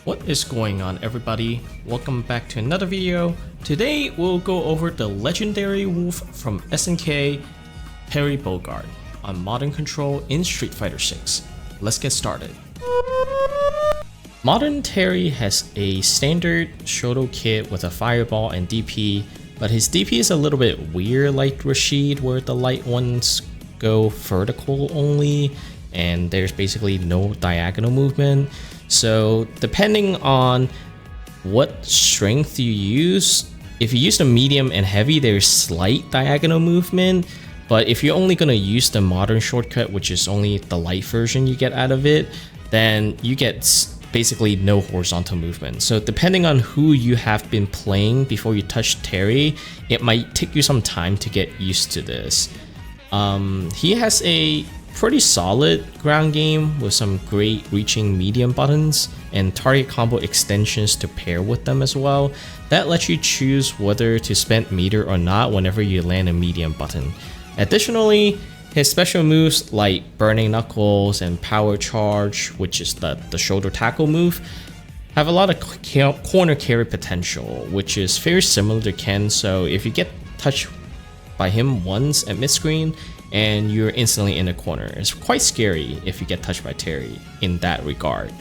What is going on, everybody? Welcome back to another video. Today we'll go over the legendary wolf from SNK, Terry Bogard, on Modern Control in Street Fighter 6. Let's get started. Modern Terry has a standard Shoto kit with a fireball and DP, but his DP is a little bit weird like Rashid, where the light ones go vertical only and there's basically no diagonal movement. So depending on what strength you use, if you use the medium and heavy, there's slight diagonal movement. But if you're only going to use the modern shortcut, which is only the light version you get out of it, then you get basically no horizontal movement. So depending on who you have been playing before you touch Terry, it might take you some time to get used to this. He has a pretty solid ground game with some great reaching medium buttons and target combo extensions to pair with them as well. That lets you choose whether to spend meter or not whenever you land a medium button. Additionally, his special moves like Burning Knuckles and Power Charge, which is the shoulder tackle move, have a lot of corner carry potential, which is very similar to Ken. So if you get touched by him once at mid-screen and you're instantly in the corner, it's quite scary if you get touched by Terry in that regard.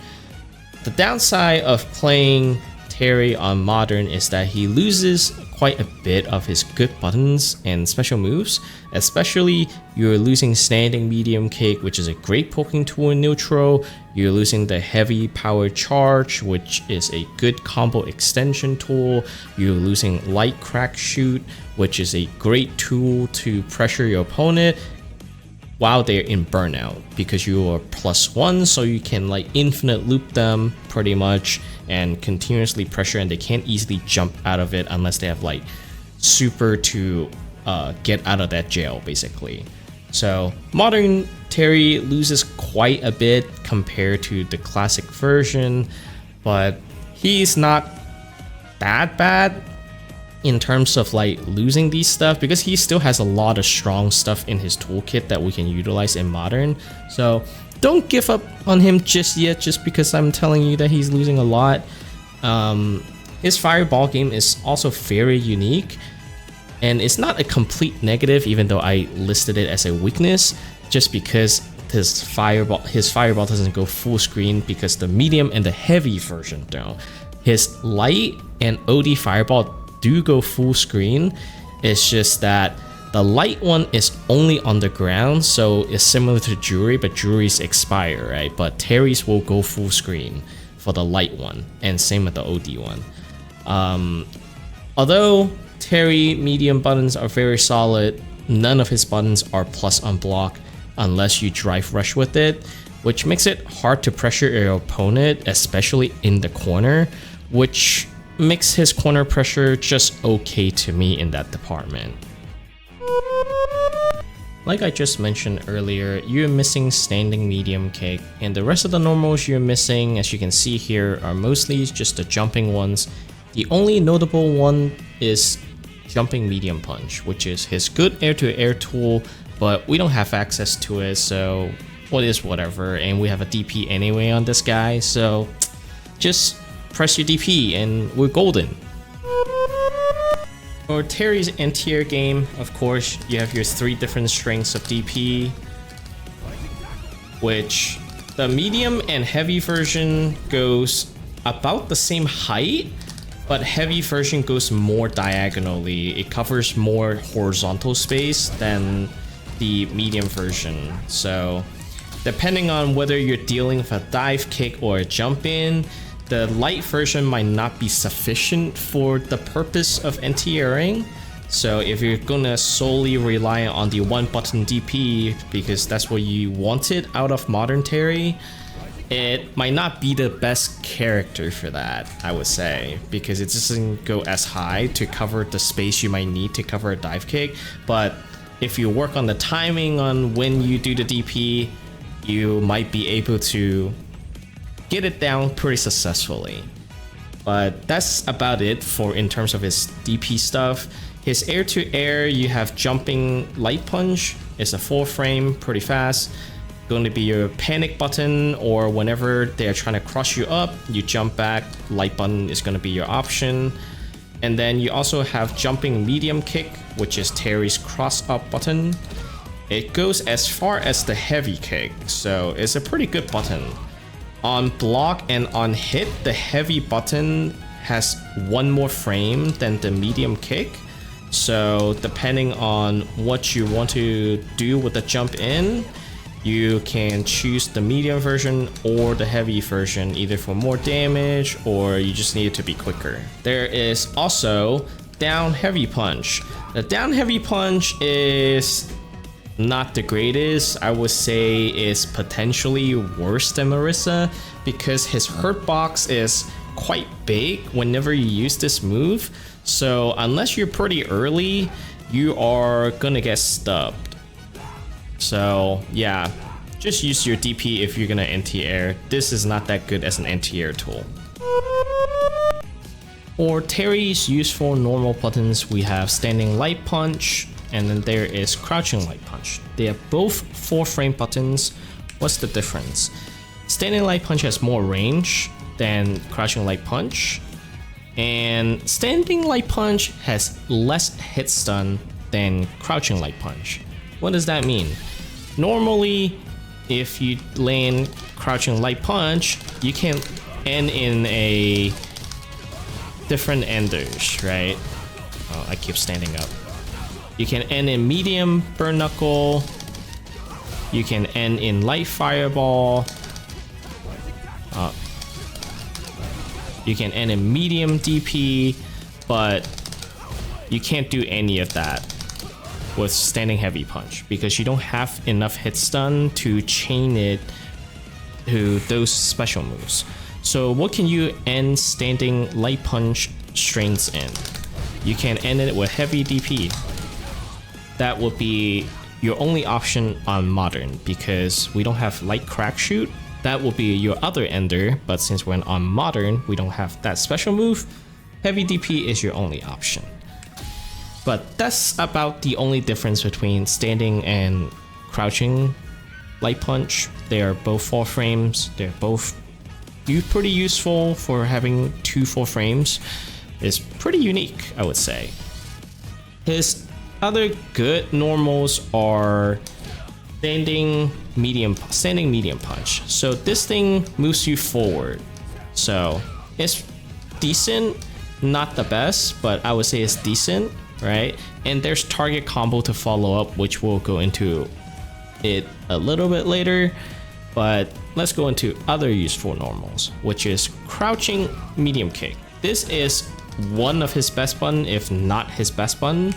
The downside of playing Terry on Modern is that he loses quite a bit of his good buttons and special moves, especially you're losing standing medium kick, which is a great poking tool in neutral. You're losing the heavy power charge, which is a good combo extension tool. You're losing light crack shoot, which is a great tool to pressure your opponent while they're in burnout, because you are +1, so you can like infinite loop them pretty much and continuously pressure, and they can't easily jump out of it unless they have like super to get out of that jail basically. So modern Terry loses quite a bit compared to the classic version, but he's not that bad in terms of like losing these stuff, because he still has a lot of strong stuff in his toolkit that we can utilize in Modern. So don't give up on him just yet, just because I'm telling you that he's losing a lot. His fireball game is also very unique, and it's not a complete negative, even though I listed it as a weakness, just because his fireball doesn't go full screen, because the medium and the heavy version don't. His light and OD fireball do go full screen. It's just that the light one is only on the ground, so it's similar to Jury, but Jury's expire, right? But Terry's will go full screen for the light one, and same with the OD one. Although Terry medium buttons are very solid, none of his buttons are plus on block unless you drive rush with it, which makes it hard to pressure your opponent, especially in the corner, which makes his corner pressure just okay to me in that department. Like I just mentioned earlier, you're missing standing medium kick, and the rest of the normals you're missing, as you can see here, are mostly just the jumping ones. The only notable one is jumping medium punch, which is his good air-to-air tool, but we don't have access to it, so what is whatever, and we have a DP anyway on this guy, so just press your DP and we're golden. For Terry's anti-air game, of course, you have your 3 different strengths of DP, which the medium and heavy version goes about the same height, but heavy version goes more diagonally. It covers more horizontal space than the medium version. So depending on whether you're dealing with a dive kick or a jump in, the light version might not be sufficient for the purpose of anti-airing. So if you're gonna solely rely on the 1-button DP because that's what you wanted out of Modern Terry, it might not be the best character for that, I would say, because it doesn't go as high to cover the space you might need to cover a dive kick. But if you work on the timing on when you do the DP, you might be able to get it down pretty successfully. But that's about it for in terms of his DP stuff. His air-to-air, you have jumping light punch. It's a 4 frame, pretty fast. going to be your panic button, or whenever they're trying to cross you up, you jump back, light button is going to be your option. And then you also have jumping medium kick, which is Terry's cross up button. It goes as far as the heavy kick, so it's a pretty good button. On block and on hit, the heavy button has one more frame than the medium kick. So depending on what you want to do with the jump in, you can choose the medium version or the heavy version, either for more damage or you just need it to be quicker. There is also down heavy punch. The down heavy punch is not the greatest. I would say is potentially worse than Marissa because his hurt box is quite big whenever you use this move. So unless you're pretty early, you are gonna get stubbed. So yeah, just use your DP if you're gonna anti-air. This is not that good as an anti-air tool. For Terry's useful normal buttons, we have standing light punch, and then there is crouching light punch. They are both 4-frame buttons. What's the difference? Standing light punch has more range than crouching light punch, and standing light punch has less hit stun than crouching light punch. What does that mean? Normally, if you land crouching light punch, you can end in a different enders, right? Oh, I keep standing up. You can end in medium burn knuckle. You can end in light fireball. You can end in medium DP, but you can't do any of that with standing heavy punch because you don't have enough hit stun to chain it to those special moves. So what can you end standing light punch strings in? You can end it with heavy DP. That would be your only option on modern because we don't have light crack shoot. That will be your other ender, but since we're on modern, we don't have that special move. Heavy DP is your only option. But that's about the only difference between standing and crouching light punch. They are both 4 frames. They're both pretty useful for having 2 4 frames. It's pretty unique, I would say. His other good normals are standing medium punch. So this thing moves you forward. So it's decent, not the best, but I would say it's decent, right? And there's target combo to follow up, which we'll go into it a little bit later. But let's go into other useful normals, which is crouching medium kick. This is one of his best button, if not his best button.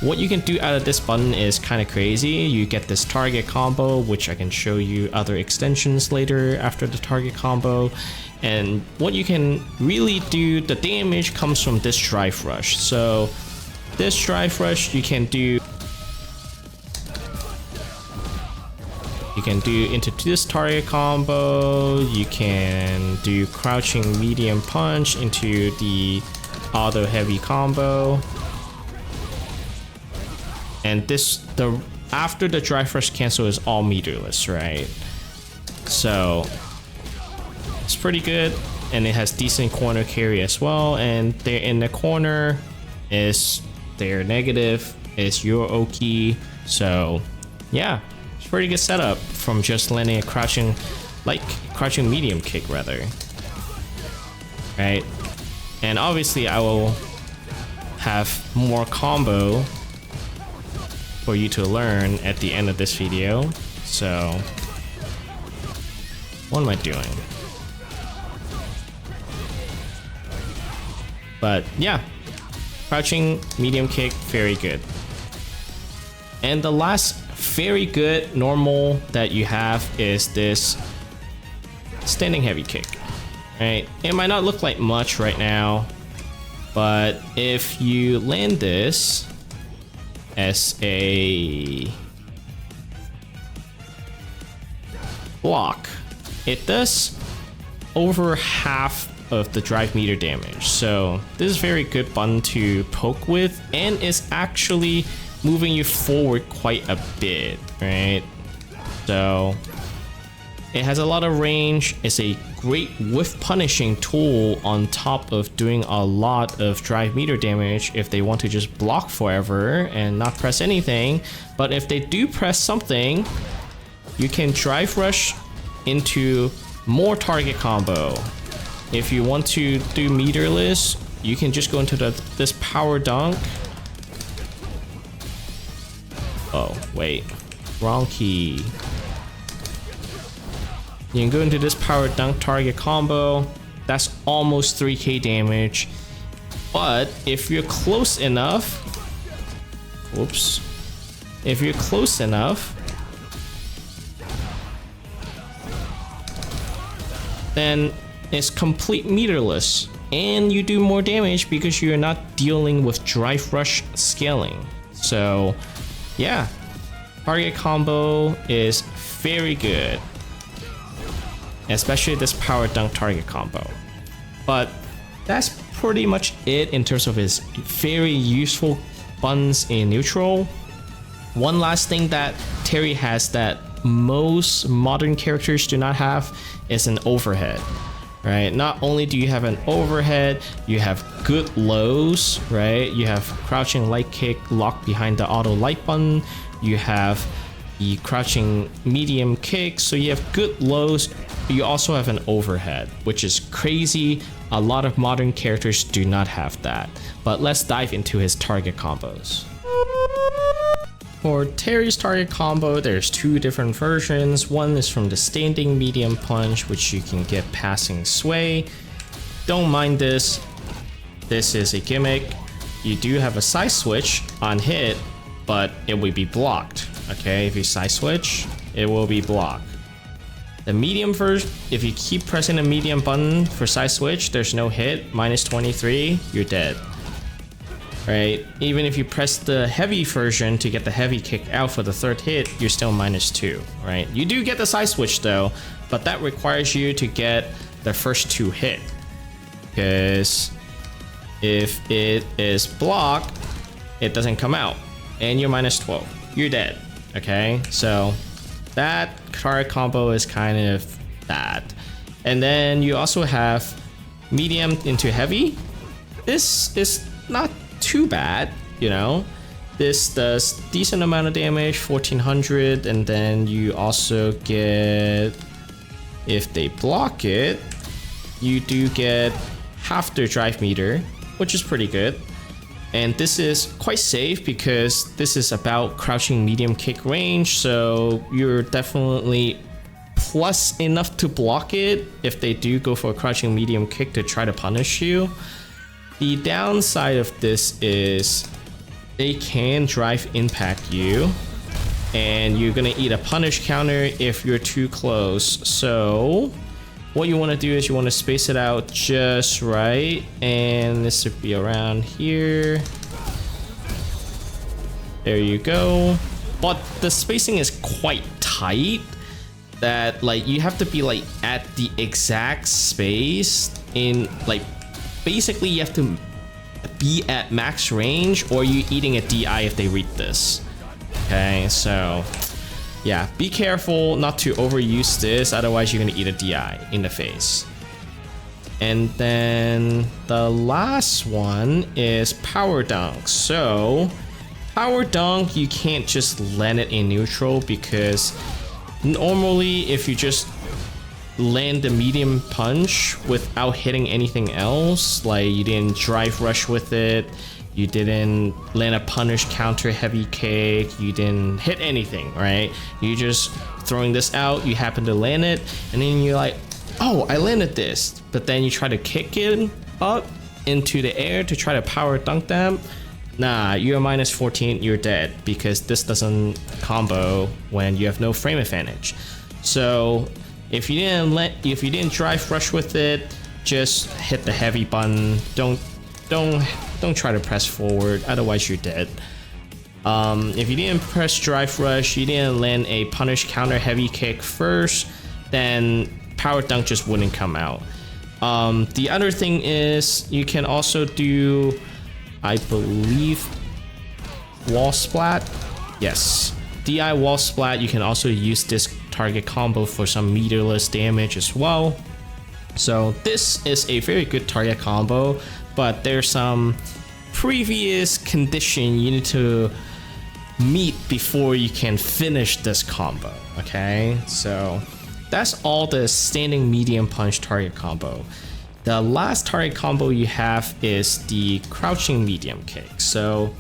What you can do out of this button is kind of crazy. You get this target combo, which I can show you other extensions later after the target combo. And what you can really do, the damage comes from this drive rush. So this drive rush you can do into this target combo. You can do crouching medium punch into the auto heavy combo. And after the drive rush cancel is all meterless, right? So it's pretty good, and it has decent corner carry as well. And they're in the corner is their negative is your Oki. So yeah, it's pretty good setup from just landing a crouching medium kick rather, right? And obviously I will have more combo for you to learn at the end of this video. So what am I doing? But yeah, crouching medium kick, very good. And the last very good normal that you have is this standing heavy kick, right? It might not look like much right now, but if you land this as a block, it does over half of the drive meter damage. So this is very good button to poke with, and it's actually moving you forward quite a bit, right? So It has a lot of range. It's a great whiff punishing tool on top of doing a lot of drive meter damage if they want to just block forever and not press anything. But if they do press something, you can drive rush into more target combo. If you want to do meterless, you can just go into this power dunk. Oh, wait. Wrong key. You can go into this power dunk target combo. That's almost 3k damage. But if you're close enough... Whoops. If you're close enough... then it's complete meterless. And you do more damage because you're not dealing with drive rush scaling. So, yeah. Target combo is very good. Especially this power dunk target combo. But that's pretty much it in terms of his very useful buttons in neutral. One last thing that Terry has that most modern characters do not have is an overhead. Right? Not only do you have an overhead, you have good lows, right? You have crouching light kick locked behind the auto light button. You have the crouching medium kick, so you have good lows, but you also have an overhead, which is crazy. A lot of modern characters do not have that. But let's dive into his target combos. For Terry's target combo, there's two different versions. One is from the standing medium punch, which you can get passing sway. Don't mind this. This is a gimmick. You do have a side switch on hit, but it will be blocked. Okay, if you side switch, it will be blocked. The medium version, if you keep pressing the medium button for side switch, there's no hit, minus 23, you're dead. Right? Even if you press the heavy version to get the heavy kick out for the third hit, you're still minus 2, right? You do get the side switch though, but that requires you to get the first 2 hit. Because if it is blocked, it doesn't come out. And you're minus 12. You're dead. Okay? So that target combo is kind of that. And then you also have medium into heavy. This is not too bad, you know. This does decent amount of damage, 1400, and then you also get, if they block it, you do get half their drive meter, which is pretty good. And this is quite safe because this is about crouching medium kick range, so you're definitely plus enough to block it if they do go for a crouching medium kick to try to punish you. The downside of this is they can drive impact you, and you're gonna eat a punish counter if you're too close. So what you want to do is you want to space it out just right, and this should be around here. There you go. But the spacing is quite tight that like you have to be like at the exact space in like basically you have to be at max range or you eating a DI if they read this. Okay, so yeah, be careful not to overuse this, otherwise you're gonna eat a DI in the face. And then the last one is power dunk. So power dunk, you can't just land it in neutral because normally if you just land the medium punch without hitting anything else, like you didn't drive rush with it, you didn't land a punish counter heavy kick, you didn't hit anything, right? You just throwing this out, you happen to land it, and then you're like, oh, I landed this. But then you try to kick it up into the air to try to power dunk them. Nah, you're minus 14, you're dead because this doesn't combo when you have no frame advantage. So if you didn't drive rush with it, just hit the heavy button. Don't try to press forward, otherwise you're dead. If you didn't press drive rush, you didn't land a punish counter heavy kick first, then power dunk just wouldn't come out. The other thing is you can also do, I believe, wall splat. Yes, DI wall splat. You can also use this target combo for some meterless damage as well. So this is a very good target combo, but there's some previous condition you need to meet before you can finish this combo, okay? So that's all the standing medium punch target combo. The last target combo you have is the crouching medium kick. So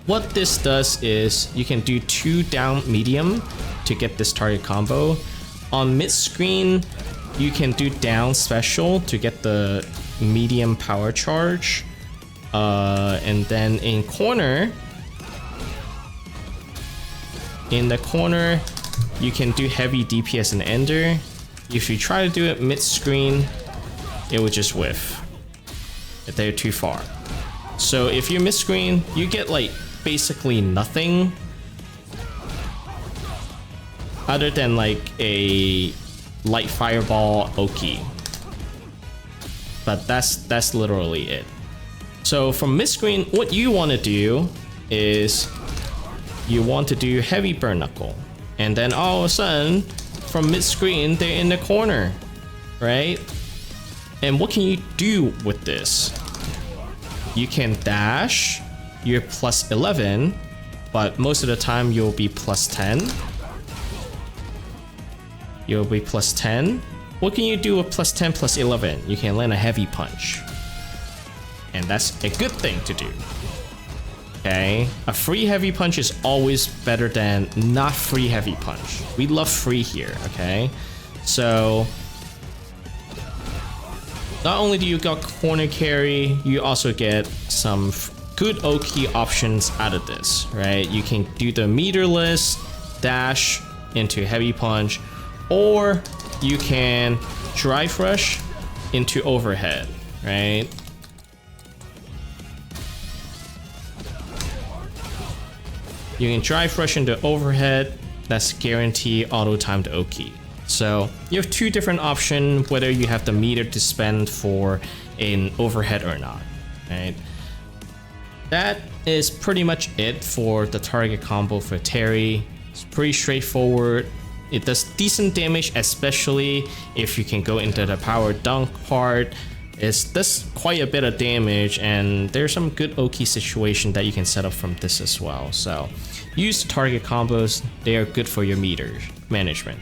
what this does is you can do 2 down medium to get this target combo. On mid screen, you can do down special to get the medium power charge. And then in the corner, you can do heavy DPS and ender. If you try to do it mid screen, it would just whiff. If they're too far. So if you're mid screen, you get like basically nothing other than like a light fireball Oki. But that's literally it. So from mid screen, what you want to do is you want to do heavy burn knuckle, and then all of a sudden from mid screen they're in the corner, right? And what can you do with this? You can dash, you're plus 11, but most of the time you'll be plus 10. You'll be plus 10. What can you do with plus 10 plus 11? You can land a heavy punch. And that's a good thing to do. Okay, a free heavy punch is always better than not free heavy punch. We love free here, okay? So not only do you get corner carry, you also get some good Oki options out of this, right? You can do the meterless dash into heavy punch, or you can drive rush into overhead, right? You can drive rush into overhead, that's guarantee auto timed Oki. So you have 2 different options whether you have the meter to spend for an overhead or not, right? That is pretty much it for the target combo for Terry. It's pretty straightforward. It does decent damage, especially if you can go into the power dunk part. It does quite a bit of damage, and there's some good Oki situation that you can set up from this as well. So use the target combos, they are good for your meter management.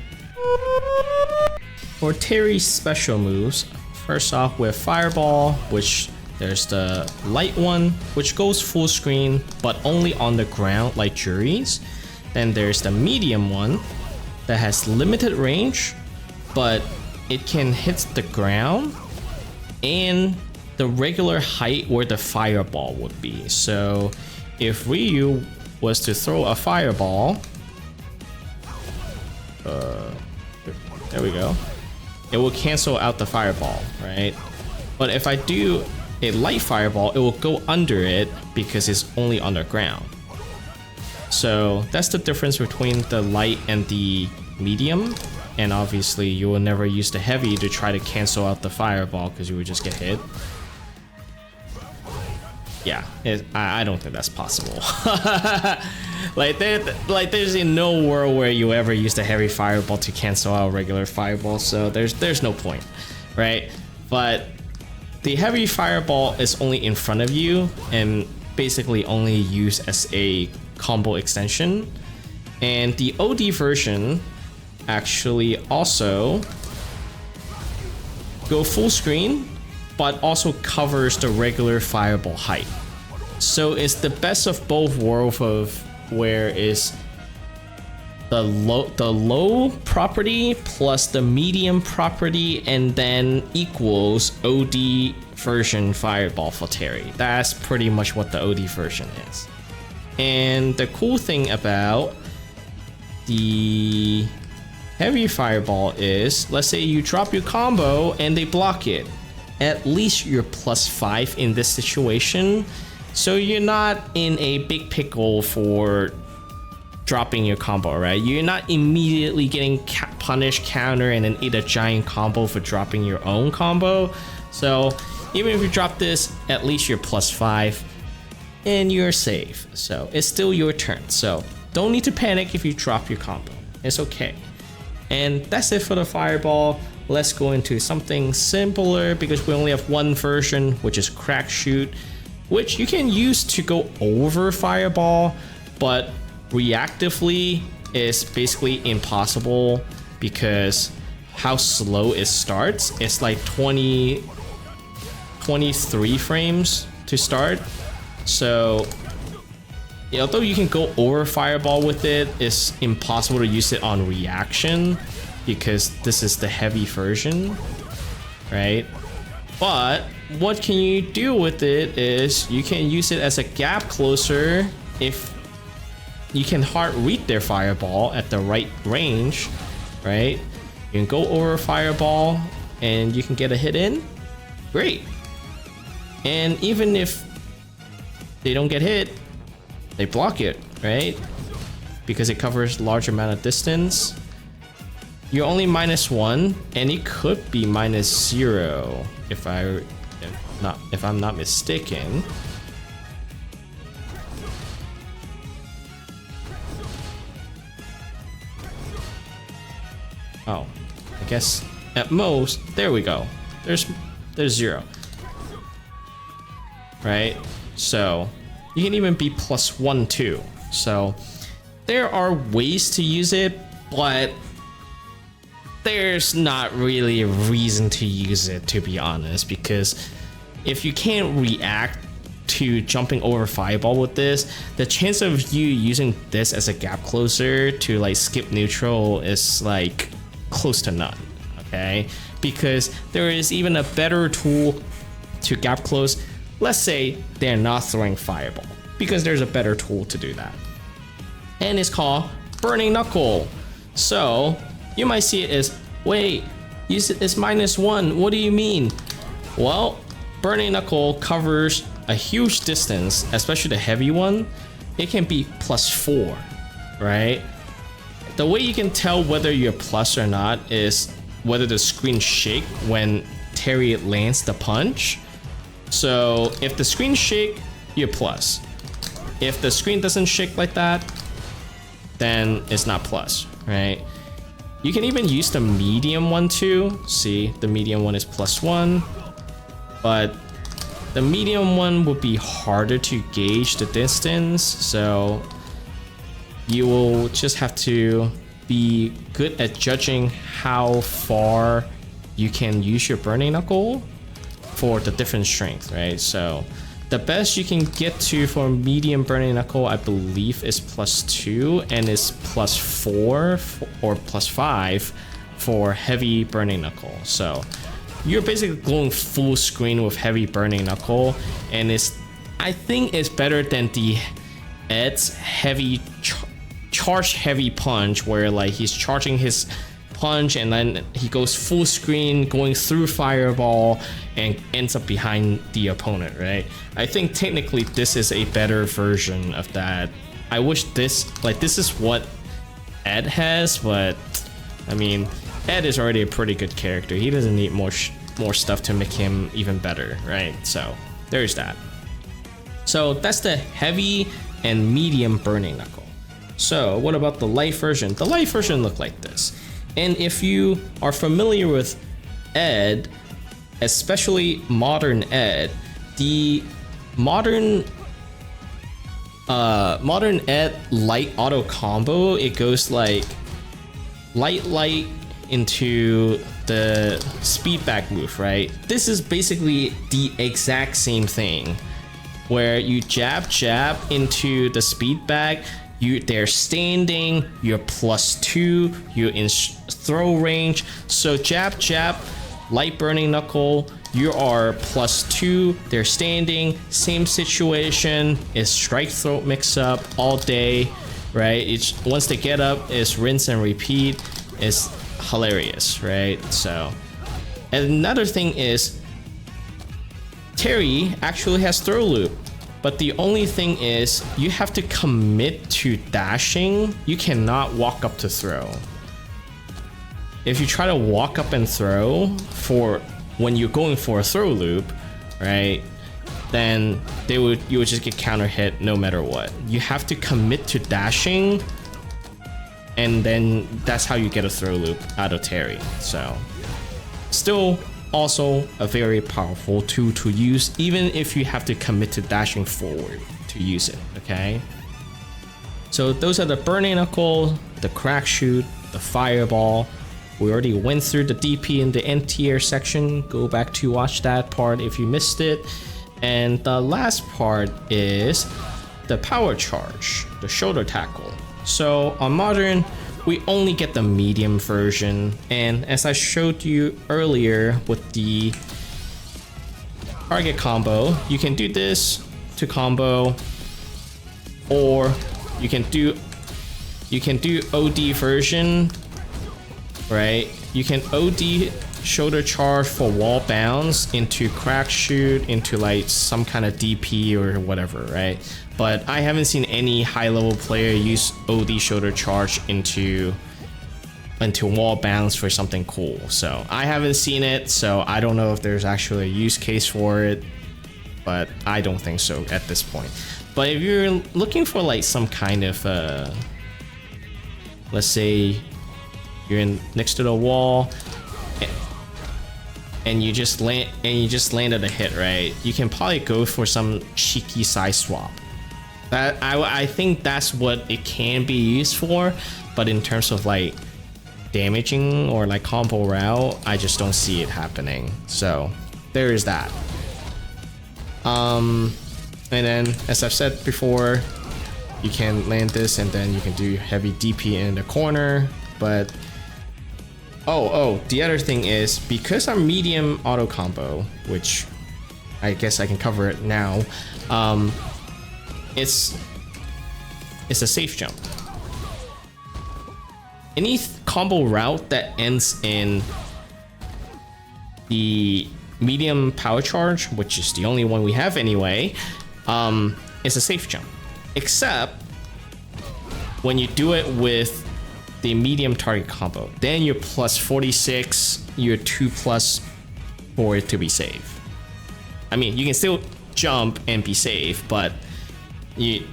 For Terry's special moves, first off with Fireball, which there's the light one, which goes full screen, but only on the ground like Jury's. Then there's the medium one that has limited range, but it can hit the ground and the regular height where the fireball would be. So if Ryu was to throw a fireball, there we go, it will cancel out the fireball, right? But if I do a light fireball, it will go under it because it's only on the ground. So that's the difference between the light and the medium. And obviously you will never use the heavy to try to cancel out the fireball because you would just get hit. Yeah, I don't think that's possible. There's in no world where you ever use the heavy fireball to cancel out regular fireball, so there's no point, right? But the heavy fireball is only in front of you and basically only used as a combo extension. And the OD version actually also go full screen, but also covers the regular fireball height. So it's the best of both worlds, of where is the low property plus the medium property, and then equals OD version fireball for Terry. That's pretty much what the OD version is. And the cool thing about the heavy fireball is, let's say you drop your combo and they block it, at least you're +5 in this situation, so you're not in a big pickle for dropping your combo, right? You're not immediately getting punished, counter, and then eat a giant combo for dropping your own combo. So even if you drop this, at least you're +5 and you're safe. So it's still your turn, so don't need to panic if you drop your combo. It's okay. And that's it for the fireball. Let's go into something simpler because we only have one version, which is crack shoot, which you can use to go over fireball, but reactively is basically impossible because how slow it starts. It's like 23 frames to start. So although you can go over fireball with it, it's impossible to use it on reaction because this is the heavy version, right? But what can you do with it is you can use it as a gap closer if you can hard read their fireball at the right range, right? You can go over fireball and you can get a hit in. Great. And even if they don't get hit, they block it, right? Because it covers large amount of distance. You're only -1, and it could be -0 if I'm not mistaken. Oh, I guess at most, there we go. There's 0. Right? So you can even be +1 too. So there are ways to use it, but there's not really a reason to use it, to be honest, because if you can't react to jumping over fireball with this, the chance of you using this as a gap closer to like skip neutral is like close to none, okay? Because there is even a better tool to gap close. Let's say they're not throwing fireball, because there's a better tool to do that. And it's called Burning Knuckle. So you might see it as, wait, use it as -1. What do you mean? Well, Burning Knuckle covers a huge distance, especially the heavy one. It can be +4, right? The way you can tell whether you're plus or not is whether the screen shake when Terry lands the punch. So if the screen shake, you're plus. If the screen doesn't shake like that, then it's not plus, right? You can even use the medium one too. See, the medium one is +1, but the medium one would be harder to gauge the distance, so you will just have to be good at judging how far you can use your Burning Knuckle for the different strength, right? So the best you can get to for medium Burning Knuckle, I believe, is +2, and is +4 or +5 for heavy Burning Knuckle. So you're basically going full screen with heavy Burning Knuckle, and I think it's better than the Ed's heavy charge heavy punch, where like he's charging his punch and then he goes full screen going through fireball and ends up behind the opponent, right? I think technically this is a better version of that. I wish this is what Ed has, but I mean, Ed is already a pretty good character. He doesn't need more stuff to make him even better, right? So there's that. So that's the heavy and medium Burning Knuckle. So what about the light version? The light version look like this. And if you are familiar with Ed, especially modern Ed, the modern Ed light auto combo, it goes like light into the speed back move, right? This is basically the exact same thing, where you jab into the speed back. They're standing, you're +2, you're in throw range. So jab, light Burning Knuckle, you are +2, they're standing, same situation, is strike throat mix up all day, right? Once they get up, it's rinse and repeat. It's hilarious, right? So, and another thing is, Terry actually has throw loop. But the only thing is, you have to commit to dashing. You cannot walk up to throw. If you try to walk up and throw for when you're going for a throw loop, right, then you would just get counter hit no matter what. You have to commit to dashing and then that's how you get a throw loop out of Terry. So still also a very powerful tool to use, even if you have to commit to dashing forward to use it, okay? So those are the Burning Knuckle, the Crack Shoot, the Fireball. We already went through the DP in the N tier section. Go back to watch that part if you missed it. And the last part is the Power Charge, the Shoulder Tackle. So on Modern, we only get the medium version. And as I showed you earlier with the target combo, you can do this to combo, or you can do OD version, right? You can OD shoulder charge for wall bounce into Crack Shoot, into like some kind of DP or whatever, right? But I haven't seen any high level player use OD shoulder charge into wall bounce for something cool. So I haven't seen it, so I don't know if there's actually a use case for it, but I don't think so at this point. But if you're looking for like some kind of let's say you're next to the wall and you just landed a hit, right? You can probably go for some cheeky side swap. That I think that's what it can be used for, but in terms of like damaging or like combo route, I just don't see it happening. So there is that. And then, as I've said before, you can land this and then you can do heavy DP in the corner. But the other thing is, because I'm medium auto combo, which I guess I can cover it now, it's a safe jump. Any combo route that ends in the medium power charge, which is the only one we have anyway, is a safe jump, except when you do it with the medium target combo, then you're plus 46, you're 2+ for it to be safe. I mean, you can still jump and be safe, but it's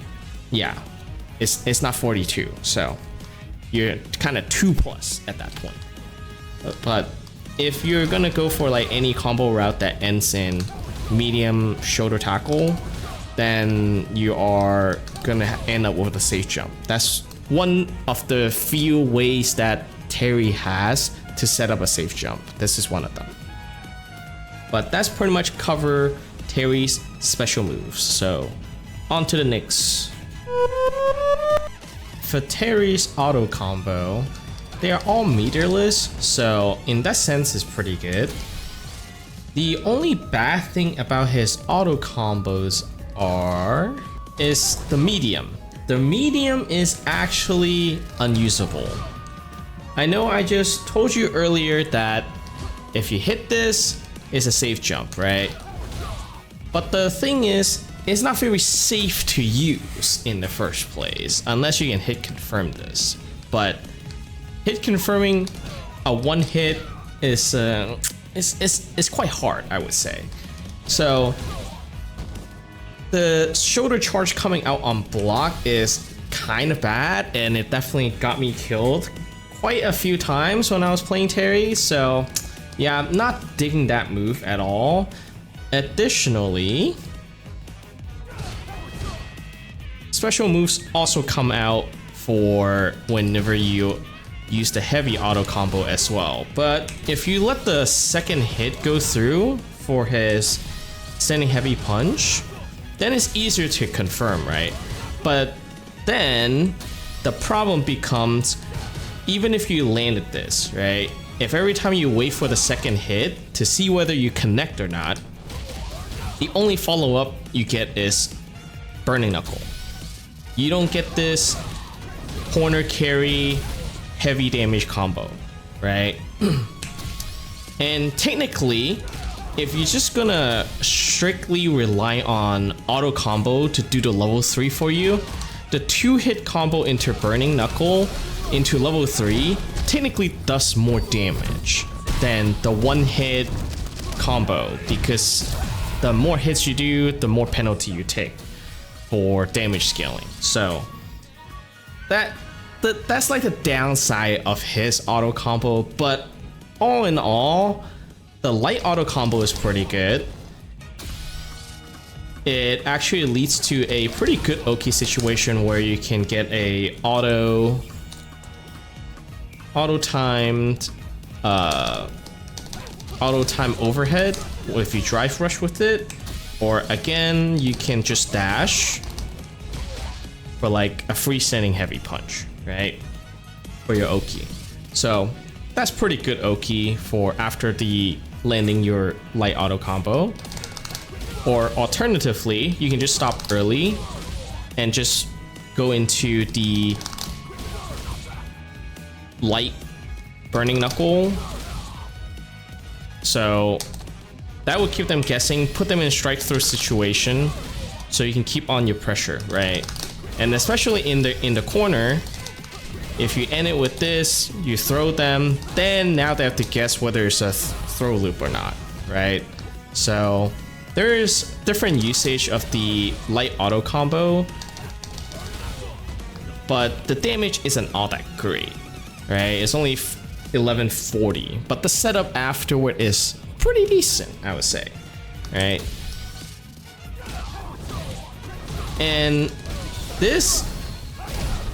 not 42, so you're kind of 2+ at that point. But if you're gonna go for like any combo route that ends in medium shoulder tackle, then you are gonna end up with a safe jump. That's one of the few ways that Terry has to set up a safe jump. This is one of them. But that's pretty much cover Terry's special moves. So on to the next. For Terry's auto combo, they are all meterless, so in that sense it's pretty good. The only bad thing about his auto combos is the medium. The medium is actually unusable. I know I just told you earlier that if you hit this, it's a safe jump, right? But the thing is, it's not very safe to use in the first place, unless you can hit confirm this. But hit confirming a one hit is quite hard, I would say. So the shoulder charge coming out on block is kind of bad, and it definitely got me killed quite a few times when I was playing Terry. So yeah, I'm not digging that move at all. Additionally, special moves also come out for whenever you use the heavy auto combo as well. But if you let the second hit go through for his sending heavy punch, then it's easier to confirm, right? But then the problem becomes, even if you landed this, right? If every time you wait for the second hit to see whether you connect or not, the only follow-up you get is Burning Knuckle. You don't get this corner carry heavy damage combo, right? And technically, if you're just gonna strictly rely on auto combo to do the level 3 for you, the 2-hit combo into Burning Knuckle into level 3 technically does more damage than the 1-hit combo, because the more hits you do, the more penalty you take for damage scaling. So that that's like the downside of his auto combo, but all in all, the light auto combo is pretty good. It actually leads to a pretty good Oki situation where you can get a auto-timed overhead if you drive rush with it, or again you can just dash for like a freestanding heavy punch, right, for your Oki. So that's pretty good Oki for after the landing your light auto combo. Or alternatively, you can just stop early and just go into the light burning knuckle. So that would keep them guessing, put them in a strike throw situation, so you can keep on your pressure, right? And especially in the corner, if you end it with this, you throw them, then now they have to guess whether it's a throw loop or not, right? So there's different usage of the light auto combo, but the damage isn't all that great, right? It's only 1140, but the setup afterward is pretty decent, I would say, right? And this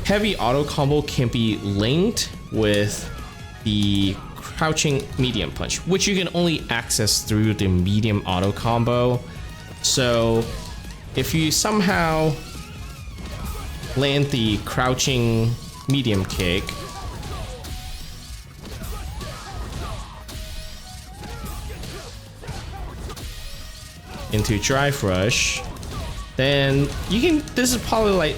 heavy auto combo can be linked with the crouching medium punch, which you can only access through the medium auto combo. So if you somehow land the crouching medium kick, into drive rush, then you can, this is probably like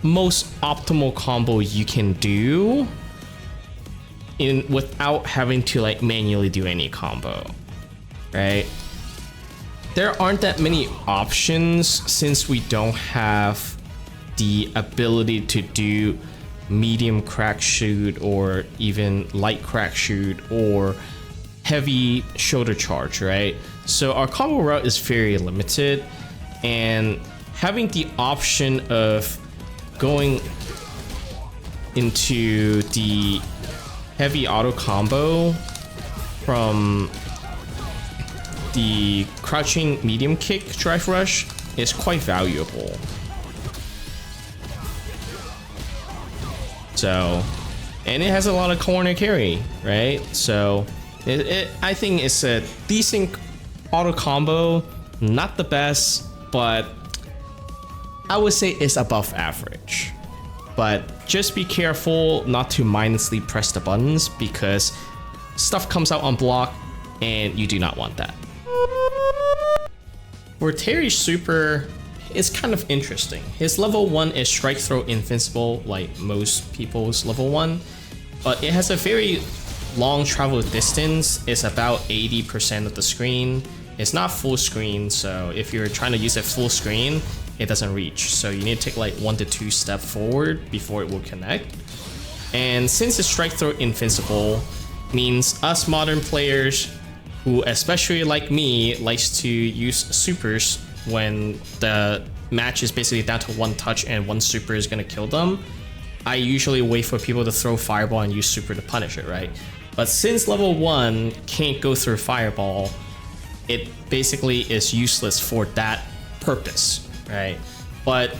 most optimal combo you can do in without having to like manually do any combo, right? There aren't that many options since we don't have the ability to do medium crack shoot or even light crack shoot or heavy shoulder charge, right? So our combo route is very limited, and having the option of going into the heavy auto combo from the crouching medium kick drive rush is quite valuable. So, and it has a lot of corner carry, right? So I think it's a decent auto combo, not the best, but I would say it's above average. But just be careful not to mindlessly press the buttons because stuff comes out on block and you do not want that. For Terry's super, it's kind of interesting. His level 1 is strike throw invincible like most people's level 1, but it has a very long travel distance. It's about 80% of the screen. It's not full screen, so if you're trying to use it full screen, it doesn't reach. So you need to take like 1 to 2 steps forward before it will connect. And since it's strike throw invincible, means us modern players who, especially like me, likes to use supers when the match is basically down to 1 touch and 1 super is gonna kill them, I usually wait for people to throw fireball and use super to punish it, right? But since level 1 can't go through fireball, it basically is useless for that purpose, right? But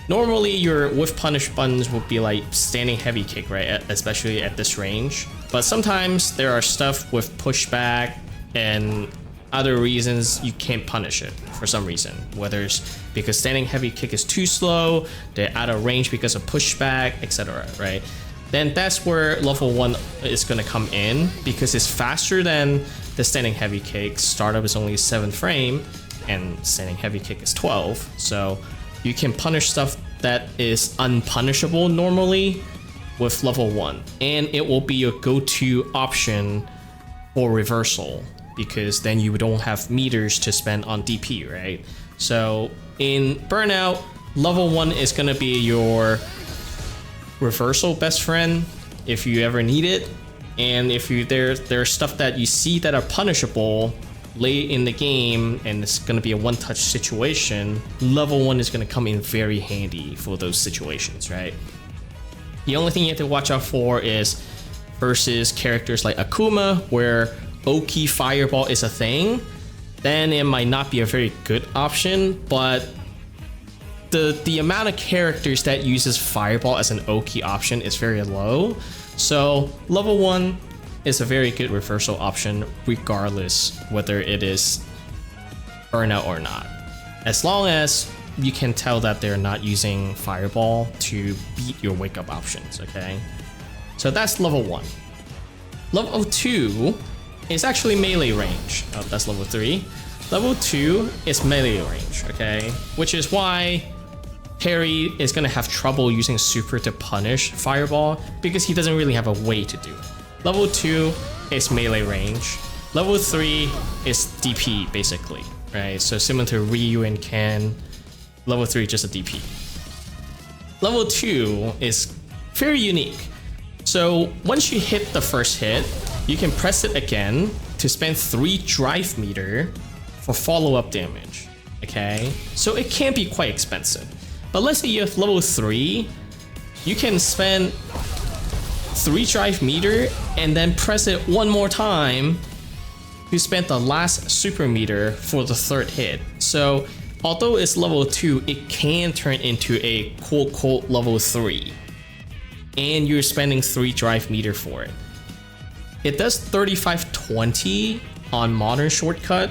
normally your with punish buttons would be like standing heavy kick, right? Especially at this range. But sometimes there are stuff with pushback and other reasons you can't punish it for some reason. Whether it's because standing heavy kick is too slow, they're out of range because of pushback, etc., right? Then that's where level 1 is gonna come in because it's faster than the standing heavy kick. Startup is only 7 frame and standing heavy kick is 12. So you can punish stuff that is unpunishable normally with level 1. And it will be your go-to option for reversal because then you don't have meters to spend on DP, right? So in Burnout, level 1 is gonna be your reversal best friend if you ever need it. And if you there's stuff that you see that are punishable late in the game and it's going to be a one-touch situation, level 1 is going to come in very handy for those situations, right? The only thing you have to watch out for is versus characters like Akuma, where Oki Fireball is a thing, then it might not be a very good option, but the amount of characters that uses Fireball as an Oki option is very low. So level 1 is a very good reversal option regardless whether it is burnout or not. As long as you can tell that they're not using Fireball to beat your wake up options, okay? So that's level 1. Level 2 is actually melee range. Oh, that's level 3. Level 2 is melee range, okay? Which is why Terry is gonna have trouble using super to punish Fireball because he doesn't really have a way to do it. Level 2 is melee range. Level 3 is DP basically, right? So similar to Ryu and Ken, level 3 just a DP. Level 2 is very unique. So once you hit the first hit, you can press it again to spend 3 drive meter for follow-up damage, okay? So it can be quite expensive. But let's say you have level 3, you can spend 3 drive meter and then press it one more time to spend the last super meter for the 3rd hit. So although it's level 2, it can turn into a quote level 3. And you're spending 3 drive meter for it. It does 3520 on modern shortcut,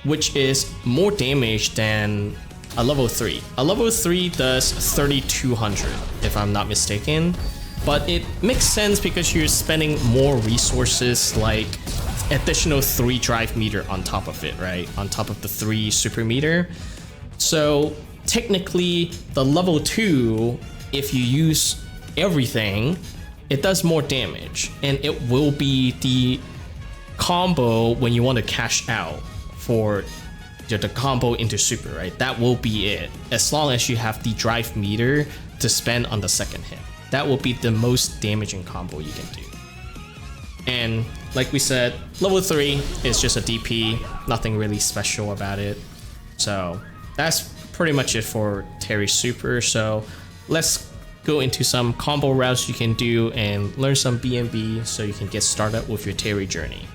which is more damage than a level 3. A level 3 does 3200 if I'm not mistaken, but it makes sense because you're spending more resources like additional 3 drive meter on top of it, right? On top of the 3 super meter. So technically the level 2, if you use everything, it does more damage, and it will be the combo when you want to cash out for the combo into super, right? That will be it, as long as you have the drive meter to spend on the 2nd hit. That will be the most damaging combo you can do. And like we said, level 3 is just a DP, nothing really special about it. So that's pretty much it for Terry Super. So let's go into some combo routes you can do and learn some BnB so you can get started with your Terry journey.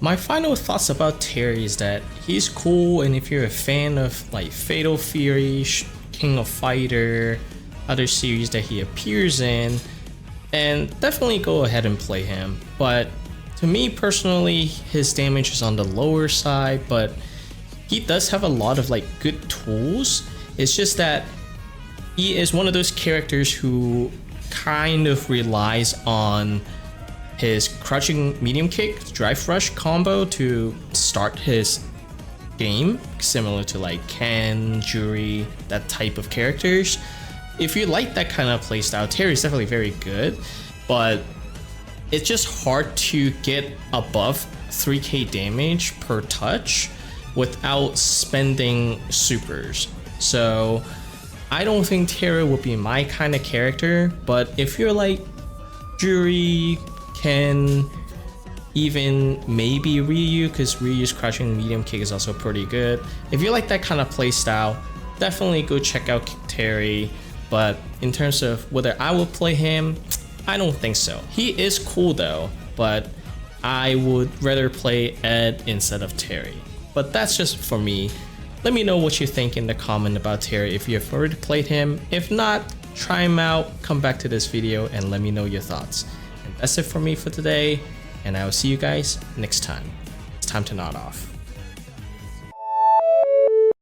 My final thoughts about Terry is that he's cool, and if you're a fan of like Fatal Fury, King of Fighter, other series that he appears in, and definitely go ahead and play him. But to me personally, his damage is on the lower side, but he does have a lot of like good tools. It's just that he is one of those characters who kind of relies on his crouching medium kick drive rush combo to start his game, similar to like Ken, Jury, that type of characters. If you like that kind of playstyle, Terry is definitely very good, but it's just hard to get above 3k damage per touch without spending supers. So I don't think Terry would be my kind of character, but if you're like Jury, Ken, even maybe Ryu, because Ryu's crouching medium kick is also pretty good. If you like that kind of play style, definitely go check out Terry. But in terms of whether I would play him, I don't think so. He is cool though, but I would rather play Ed instead of Terry. But that's just for me. Let me know what you think in the comment about Terry if you have already played him. If not, try him out, come back to this video and let me know your thoughts. And that's it for me for today, and I will see you guys next time. It's time to nod off.